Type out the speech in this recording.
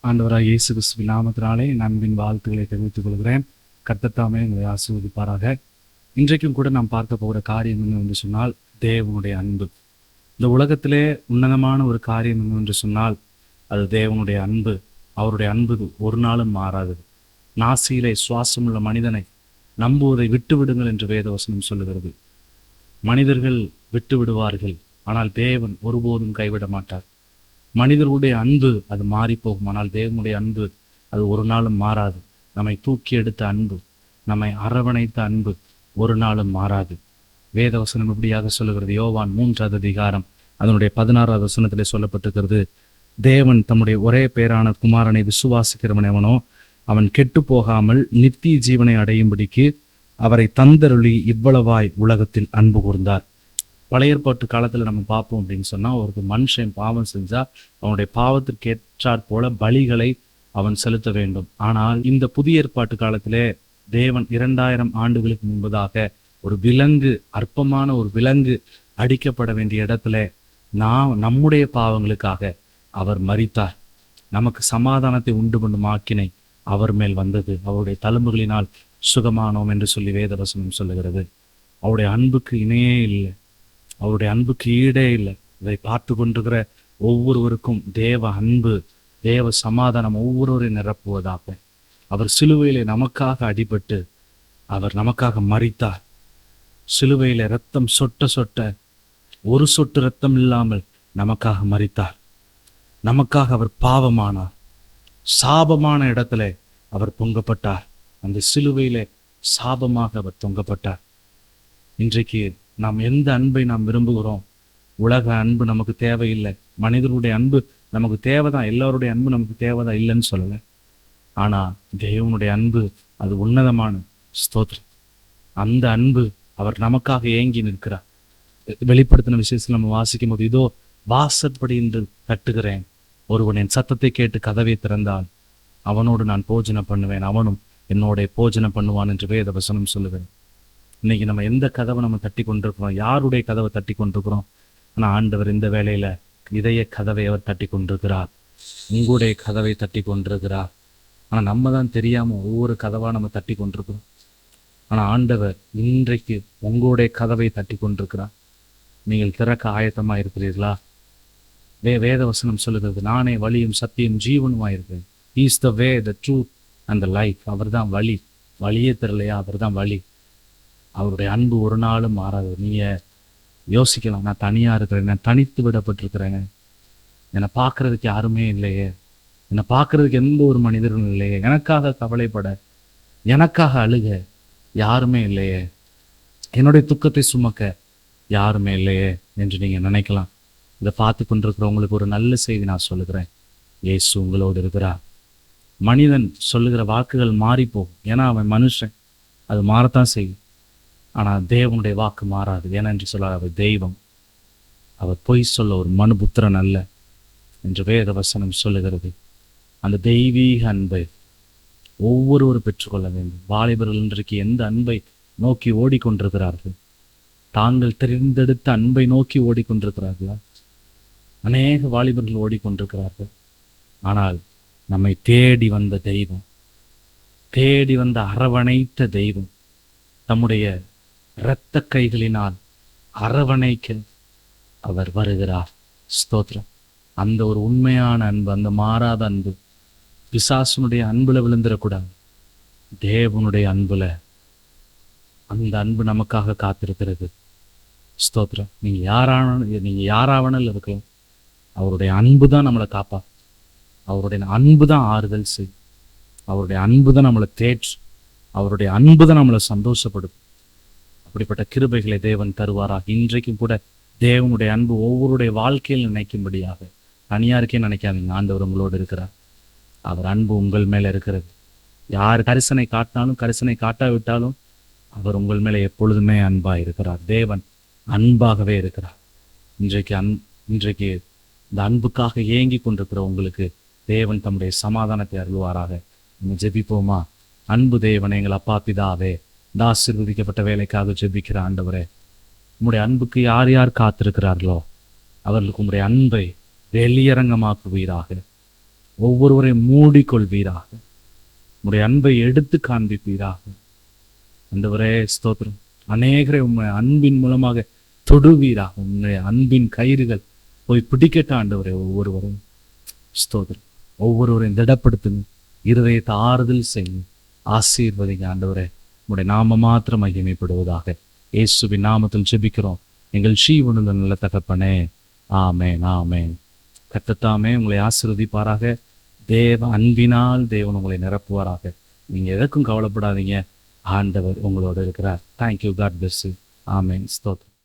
ஆண்டவராக இயேசு கிறிஸ்துவின் நாமத்தினாலே அன்பின் வாழ்த்துக்களை தெரிவித்துக் கொள்கிறேன். கர்த்தர் தாமே உங்களை ஆசீர்வதிப்பாராக. இன்றைக்கும் கூட நாம் பார்க்க போகிற காரியம் என்னவென்று சொன்னால் தேவனுடைய அன்பு. இந்த உலகத்திலே உன்னதமான ஒரு காரியம் என்னவென்று சொன்னால் அது தேவனுடைய அன்பு. அவருடைய அன்பு ஒரு நாளும் மாறாதது. நாசியிலே சுவாசமுள்ள மனிதனை நம்புவதை விட்டு விடுங்கள் என்று வேதவசனம் சொல்லுகிறது. மனிதர்கள் விட்டு விடுவார்கள், ஆனால் தேவன் ஒருபோதும் கைவிட மாட்டார். மனிதர்களுடைய அன்பு அது மாறி போகும், ஆனால் தேவனுடைய அன்பு அது ஒரு நாளும் மாறாது. நம்மை தூக்கி எடுத்த அன்பு, நம்மை அரவணைத்த அன்பு ஒரு நாளும் மாறாது. வேதவசனம் இப்படியாக சொல்லுகிறது. யோவான் 3வது அதிகாரம் அதனுடைய 16வது வசனத்திலே சொல்லப்பட்டிருக்கிறது, தேவன் தம்முடைய ஒரே பேரான குமாரனை விசுவாசிக்கிறவன் எவனோ அவன் கெட்டு போகாமல் நித்திய ஜீவனை அடையும்படிக்கு அவரை தந்தருளி இவ்வளவாய் உலகத்தில் அன்பு கூர்ந்தார். பழைய ஏற்பாட்டு காலத்துல நம்ம பார்ப்போம் அப்படின்னு சொன்னா, ஒரு மனுஷன் பாவம் செஞ்சா அவனுடைய பாவத்திற்கு ஏற்றாற் போல பலிகளை அவன் செலுத்த வேண்டும். ஆனால் இந்த புதிய ஏற்பாட்டு காலத்திலே தேவன் 2000 ஆண்டுகளுக்கு முன்பதாக ஒரு விலங்கு, அற்பமான ஒரு விலங்கு அடிக்கப்பட வேண்டிய இடத்துல நம்முடைய பாவங்களுக்காக அவர் மரித்தார். நமக்கு சமாதானத்தை உண்டு பண்ணும் ஆக்கினை அவர் மேல் வந்தது. அவருடைய தழும்புகளினால் சுகமானோம் என்று சொல்லி வேதவசனம் சொல்லுகிறது. அவருடைய அன்புக்கு இணையே இல்லை, அவருடைய அன்புக்கு ஈடே இல்லை. இதை பார்த்து கொண்டிருக்கிற ஒவ்வொருவருக்கும் தேவ அன்பு, தேவ சமாதானம் ஒவ்வொருவரையும் நிரப்புவதாக. அவர் சிலுவையிலே நமக்காக அடிபட்டு அவர் நமக்காக மரித்தார். சிலுவையில இரத்தம் சொட்ட சொட்ட, ஒரு சொட்டு இரத்தம் இல்லாமல் நமக்காக மரித்தார். நமக்காக அவர் பாவமானார். சாபமான இடத்துல அவர் தொங்கப்பட்டார். அந்த சிலுவையிலே சாபமாக அவர் தொங்கப்பட்டார். இன்றைக்கு நாம் எந்த அன்பை நாம் விரும்புகிறோம்? உலக அன்பு நமக்கு தேவையில்லை, மனிதர்களுடைய அன்பு நமக்கு தேவைதான், எல்லாருடைய அன்பு நமக்கு தேவைதான் இல்லைன்னு சொல்லலை. ஆனா தேவனுடைய அன்பு அது உன்னதமான ஸ்தோத்திரம். அந்த அன்பு அவர் நமக்காக ஏங்கி நிற்கிறார். வெளிப்படுத்தின விசேஷத்தில் நம்ம வாசிக்கும் போது, இதோ வாசற்படி என்று தட்டுகிறேன், ஒருவன் என் சத்தத்தை கேட்டு கதவை திறந்தால் அவனோடு நான் போஜனம் பண்ணுவேன், அவனும் என்னோட போஜனம் பண்ணுவான் என்று வேதவசனம் சொல்லுவேன். இன்னைக்கு நம்ம எந்த கதவை நம்ம தட்டி கொண்டிருக்கிறோம்? யாருடைய கதவை தட்டி கொண்டிருக்கிறோம்? ஆனா ஆண்டவர் இந்த வேளையில இதய கதவை அவர் தட்டி கொண்டிருக்கிறார், உங்களுடைய கதவை தட்டி கொண்டிருக்கிறார். ஆனா நம்ம தான் தெரியாம ஒவ்வொரு கதவா நம்ம தட்டி கொண்டிருக்கிறோம். ஆனா ஆண்டவர் இன்றைக்கு உங்களுடைய கதவை தட்டி கொண்டிருக்கிறார். நீங்கள் திறக்க ஆயத்தமா இருக்கிறீர்களா? வேதவசனம் சொல்லுகிறது, நானே வழியும் சத்தியம் ஜீவனுமா இருக்கிறேன். Is the way, the truth and the life. அவர் தான் வழி. வழியே தெரியலையா? அவர் தான் வழி. அவருடைய அன்பு ஒரு நாளும் மாறாது. நீங்க யோசிக்கலாம், நான் தனியா இருக்கிறேன், நான் தனித்து விடப்பட்டிருக்கிறேங்க, என்னை பார்க்கறதுக்கு யாருமே இல்லையே, என்னை பார்க்கறதுக்கு எந்த ஒரு மனிதரும் இல்லையே, எனக்காக கவலைப்பட, எனக்காக அழுக யாருமே இல்லையே, என்னுடைய துக்கத்தை சுமக்க யாருமே இல்லையே என்று நீங்க நினைக்கலாம். இதை பார்த்து கொண்டிருக்கிறவங்களுக்கு ஒரு நல்ல செய்தி நான் சொல்லுகிறேன். இயேசு உங்களோடு இருக்கிறார். மனிதன் சொல்லுகிற வாக்குகள் மாறிப்போகும், ஏன்னா அவன் மனுஷன், அது மாறத்தான் செய்யும். ஆனால் தேவனுடைய வாக்கு மாறாது. ஏனென்று சொல்லார், அவர் தெய்வம், அவர் பொய் சொல்ல ஒரு மனுபுத்திரன் அல்ல என்று வேதவசனம் சொல்லுகிறது. அந்த தெய்வீக அன்பை ஒவ்வொருவரும் பெற்றுக்கொள்ள வேண்டும். வாலிபர்கள் இன்றைக்கு எந்த அன்பை நோக்கி ஓடிக்கொண்டிருக்கிறார்கள்? தாங்கள் தெரிந்தெடுத்த அன்பை நோக்கி ஓடிக்கொண்டிருக்கிறார்களா? அநேக வாலிபர்கள் ஓடிக்கொண்டிருக்கிறார்கள். ஆனால் நம்மை தேடி வந்த தெய்வம், தேடி வந்த அரவணைத்த தெய்வம், தம்முடைய இரத்த கைகளினால் அரவணைக்க அவர் வருகிறார். ஸ்தோத்திரம். அந்த ஒரு உண்மையான அன்பு, அந்த மாறாத அன்பு, பிசாசனுடைய அன்புல விழுந்துடக்கூடாது. தேவனுடைய அன்புல, அந்த அன்பு நமக்காக காத்திருக்கிறது. ஸ்தோத்திரம். நீங்க யாராவனல் இருக்கலாம், அவருடைய அன்பு தான் நம்மளை காப்பா. அவருடைய அன்பு தான் ஆறுதல் செய்யும். அவருடைய அன்பு தான் நம்மளை தேற்று. அவருடைய அன்பு தான் நம்மளை சந்தோஷப்படுத்தும். அப்படிப்பட்ட கிருபைகளை தேவன் தருவாராக. இன்றைக்கும் கூட தேவனுடைய அன்பு ஒவ்வொருடைய வாழ்க்கையில் நினைக்கும்படியாக, தனியாருக்கே நினைக்காதீங்க, ஆண்டவர் உங்களோடு இருக்கிறார். அவர் அன்பு உங்கள் மேல இருக்கிறது. யார் கரிசனை காட்டினாலும் கரிசனை காட்டாவிட்டாலும் அவர் உங்கள் மேல எப்பொழுதுமே அன்பா இருக்கிறார். தேவன் அன்பாகவே இருக்கிறார். இன்றைக்கு இந்த அன்புக்காக ஏங்கி கொண்டிருக்கிற உங்களுக்கு தேவன் தம்முடைய சமாதானத்தை அருள்வாராக. நம்ம ஜெபிப்போமா? அன்பு தேவன், எங்கள் அப்பா பிதாவே, இந்த ஆசீர்வதிக்கப்பட்ட வேலைக்காக ஜெபிக்கிற ஆண்டவரே, உம்முடைய அன்புக்கு யார் யார் காத்திருக்கிறார்களோ அவர்களுக்கு உம்முடைய அன்பை வெளியரங்கமாக்குவீராக. ஒவ்வொருவரையும் மூடிக்கொள்வீராக. உம்முடைய அன்பை எடுத்து காண்பிப்பீராக. ஆண்டவரே ஸ்தோத்திரம். அநேகரை உம்முடைய அன்பின் மூலமாக தொடுவீராக. உம்முடைய அன்பின் கயிறுகள் போய் பிடிக்கட்ட ஆண்டவரே ஒவ்வொருவரும். ஸ்தோத்திரம். ஒவ்வொருவரையும் திடப்படுத்துங்க. இருதயத்தை ஆறுதல் செய்யுங்க. ஆசீர்வதிங்க ஆண்டவரே. உம்முடைய நாம மாத்திரம் மகிமைப்படுவதாக. இயேசுவின் நாமத்தில் ஜெபிக்கிறோம் எங்கள் ஜீவனுள்ள நல்ல தகப்பனே. ஆமென், ஆமென். கர்த்தர் உங்களை ஆசீர்வதிப்பாராக. தேவ அன்பினால் தேவன் உங்களை நிரப்புவாராக. நீங்க எதற்கும் கவலைப்படாதீங்க. ஆண்டவர் உங்களோட இருக்கிறார். Thank you. God bless you. Amen. ஸ்தோத்திரம்.